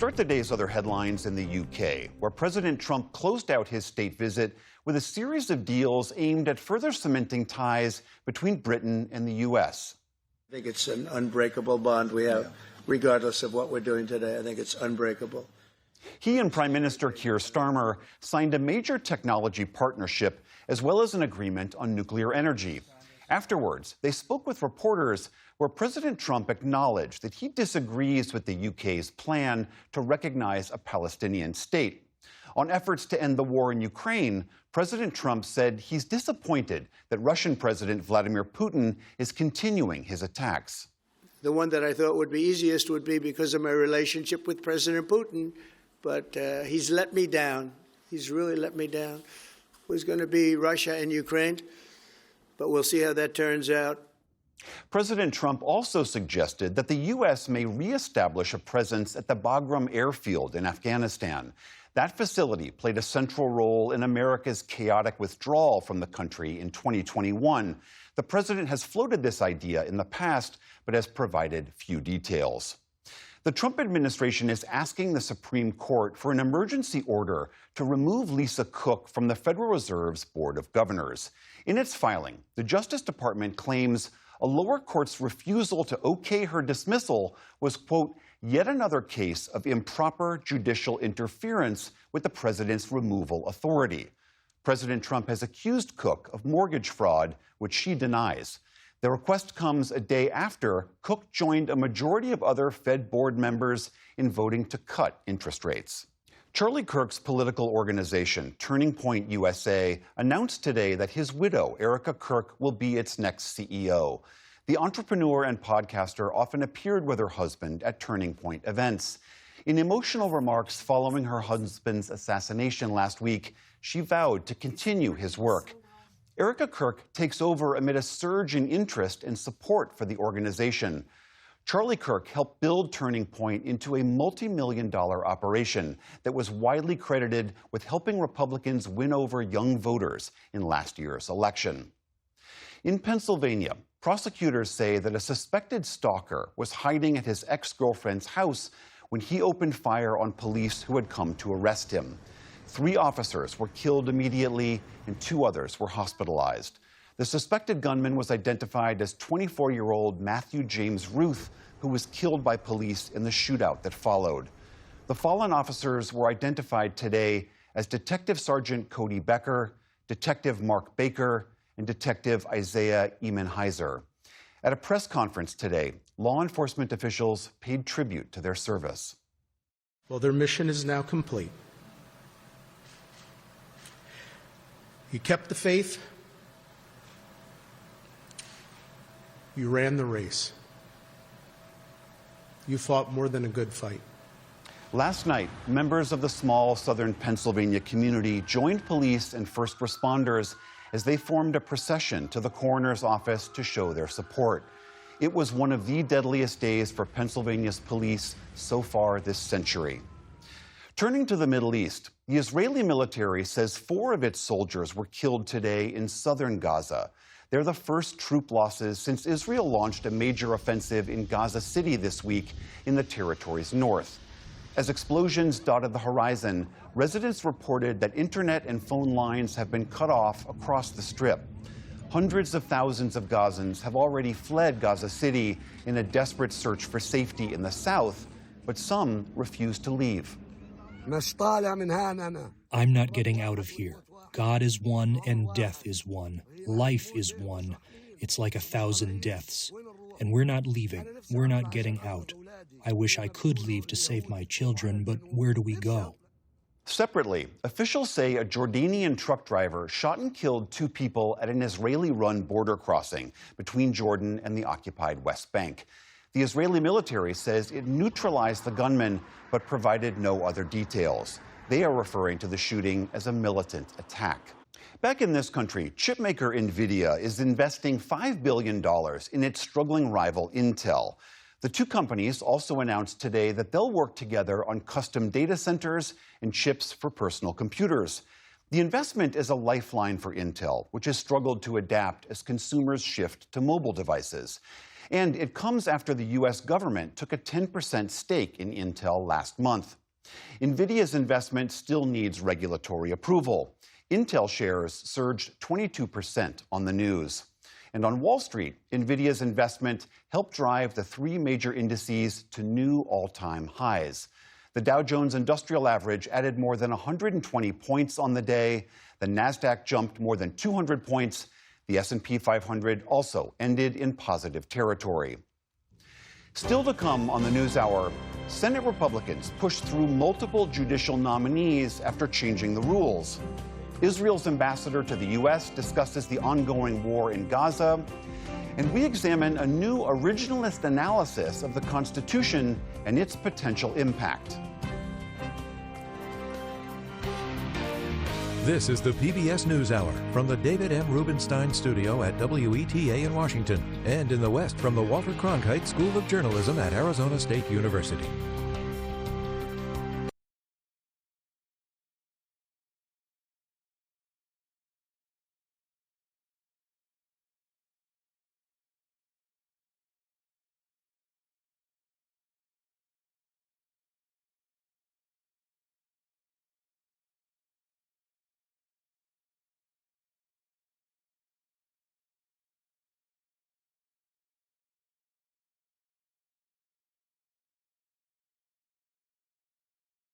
start the day's other headlines in the UK, where President Trump closed out his state visit with a series of deals aimed at further cementing ties between Britain and the U.S. I think it's an unbreakable bond we have, regardless of what we're doing today. I think it's unbreakable. He and Prime Minister Keir Starmer signed a major technology partnership as well as an agreement on nuclear energy. Afterwards, they spoke with reporters where President Trump acknowledged that he disagrees with the UK's plan to recognize a Palestinian state. On efforts to end the war in Ukraine, President Trump said he's disappointed that Russian President Vladimir Putin is continuing his attacks. The one that I thought would be easiest would be because of my relationship with President Putin, but he's let me down. He's really let me down. It was going to be Russia and Ukraine, but we'll see how that turns out. President Trump also suggested that the U.S. may reestablish a presence at the Bagram airfield in Afghanistan. That facility played a central role in America's chaotic withdrawal from the country in 2021. The president has floated this idea in the past, but has provided few details. The Trump administration is asking the Supreme Court for an emergency order to remove Lisa Cook from the Federal Reserve's Board of Governors. In its filing, the Justice Department claims a lower court's refusal to okay her dismissal was, quote, yet another case of improper judicial interference with the president's removal authority. President Trump has accused Cook of mortgage fraud, which she denies. The request comes a day after Cook joined a majority of other Fed board members in voting to cut interest rates. Charlie Kirk's political organization, Turning Point USA, announced today that his widow, Erica Kirk, will be its next CEO. The entrepreneur and podcaster often appeared with her husband at Turning Point events. In emotional remarks following her husband's assassination last week, she vowed to continue his work. Erica Kirk takes over amid a surge in interest and support for the organization. Charlie Kirk helped build Turning Point into a multi-million-dollar operation that was widely credited with helping Republicans win over young voters in last year's election. In Pennsylvania, prosecutors say that a suspected stalker was hiding at his ex-girlfriend's house when he opened fire on police who had come to arrest him. 3 officers were killed immediately and 2 others were hospitalized. The suspected gunman was identified as 24-year-old Matthew James Ruth, who was killed by police in the shootout that followed. The fallen officers were identified today as Detective Sergeant Cody Becker, Detective Mark Baker, and Detective Isaiah Emenheiser. At a press conference today, law enforcement officials paid tribute to their service. Well, their mission is now complete. You kept the faith. You ran the race. You fought more than a good fight. Last night, members of the small southern Pennsylvania community joined police and first responders as they formed a procession to the coroner's office to show their support. It was one of the deadliest days for Pennsylvania's police so far this century. Turning to the Middle East, the Israeli military says 4 of its soldiers were killed today in southern Gaza. They're the first troop losses since Israel launched a major offensive in Gaza City this week in the territory's north. As explosions dotted the horizon, residents reported that internet and phone lines have been cut off across the Strip. Hundreds of thousands of Gazans have already fled Gaza City in a desperate search for safety in the south, but some refuse to leave. I'm not getting out of here. God is one and death is one. Life is one. It's like 1,000 deaths. And we're not leaving. We're not getting out. I wish I could leave to save my children, but where do we go? Separately, officials say a Jordanian truck driver shot and killed 2 people at an Israeli-run border crossing between Jordan and the occupied West Bank. The Israeli military says it neutralized the gunman, but provided no other details. They are referring to the shooting as a militant attack. Back in this country, chipmaker NVIDIA is investing $5 billion in its struggling rival Intel. The 2 companies also announced today that they'll work together on custom data centers and chips for personal computers. The investment is a lifeline for Intel, which has struggled to adapt as consumers shift to mobile devices. And it comes after the U.S. government took a 10% stake in Intel last month. NVIDIA's investment still needs regulatory approval. Intel shares surged 22% on the news. And on Wall Street, NVIDIA's investment helped drive the three major indices to new all-time highs. The Dow Jones Industrial Average added more than 120 points on the day. The Nasdaq jumped more than 200 points. The S&P 500 also ended in positive territory. Still to come on the NewsHour, Senate Republicans pushed through multiple judicial nominees after changing the rules. Israel's ambassador to the U.S. discusses the ongoing war in Gaza. And we examine a new originalist analysis of the Constitution and its potential impact. This is the PBS NewsHour from the David M. Rubenstein Studio at WETA in Washington, and in the West from the Walter Cronkite School of Journalism at Arizona State University.